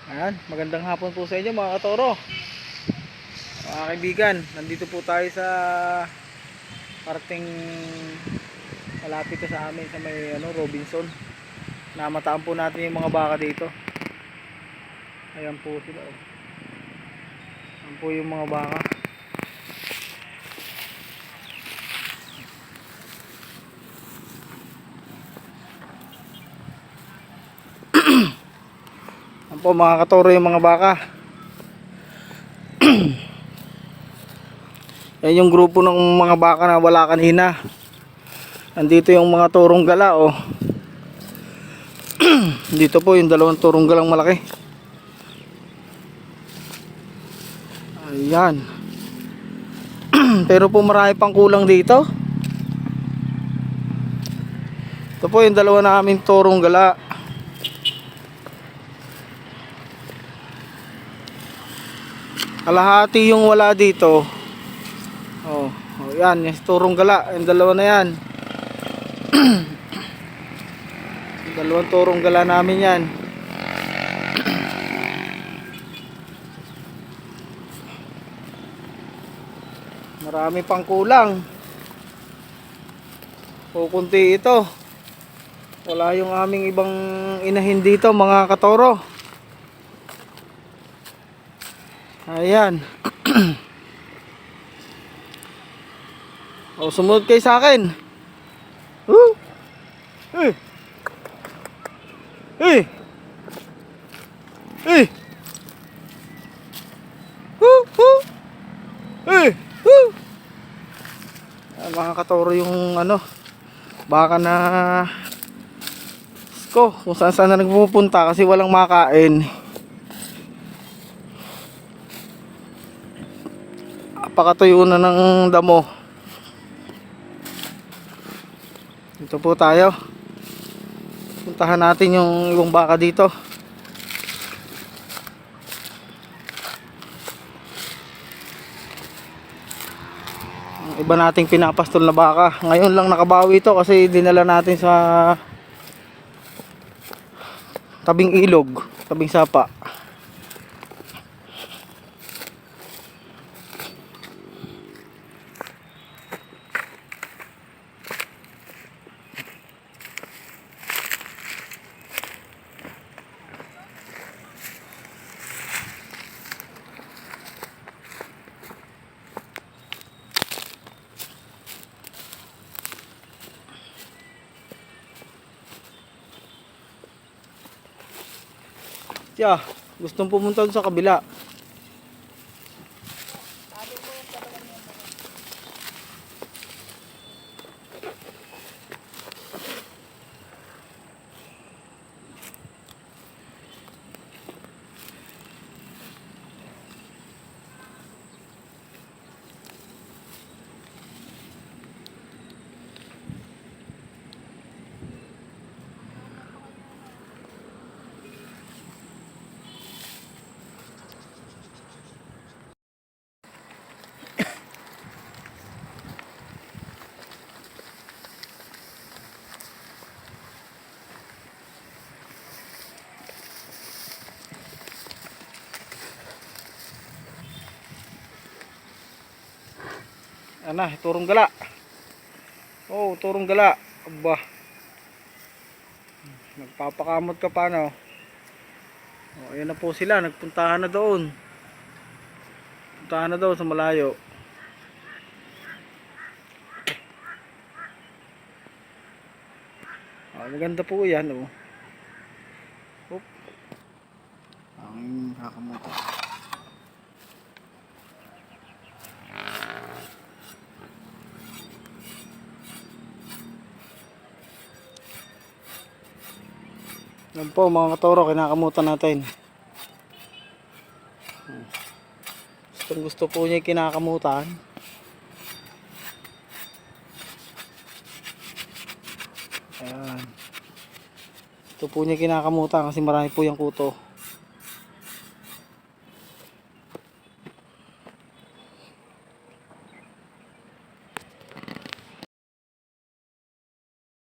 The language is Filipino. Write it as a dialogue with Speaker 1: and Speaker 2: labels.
Speaker 1: Ayan, magandang hapon po sa inyo mga katoro, mga kaibigan. Nandito po tayo sa parting malapit sa amin sa may Robinson. Namataan po natin yung mga baka dito. Ayan po sila, oh. Ayan po yung mga baka. Ayan po mga katoro yung mga baka. Yan yung grupo ng mga baka na wala kanina. Nandito yung mga turong gala, oh. Dito po yung dalawang turong galang malaki. Ayan. Pero po marami pang kulang dito. Ito po yung dalawa naming turong gala. Kalahati yung wala dito. Oh, yan, yung turong gala, yung dalawa na yan. Dalawang turong gala namin yan. Marami pang kulang. Kukunti ito. Wala yung aming ibang inahin dito mga katoro. Ayan. O, sumunod kayo sa akin. Eh. Eh. Eh. Eh. Mga katoro yung baka na kung saan saan na nagpupunta kasi walang makain. Apakatuyo na ng damo. Dito po tayo. Puntahan natin yung ibang baka dito. Ang iba nating pinapastol na baka. Ngayon lang nakabawi ito kasi dinala natin sa tabing ilog, tabing sapa. Tiya, gustong pumunta sa kabila. Turong gala. Oh, turong gala. Aba. Nagpapakamot ka pa, no? Oh, ayan na po sila, nagpuntahan na doon. Puntahan na doon sa malayo. Oh, maganda po 'yan, oh. Oop. Ang kakamoto. Yan po mga katoro, kinakamutan natin. Gusto po niya kinakamutan. Ayan. Ito po niya kinakamutan kasi marami po yung kuto.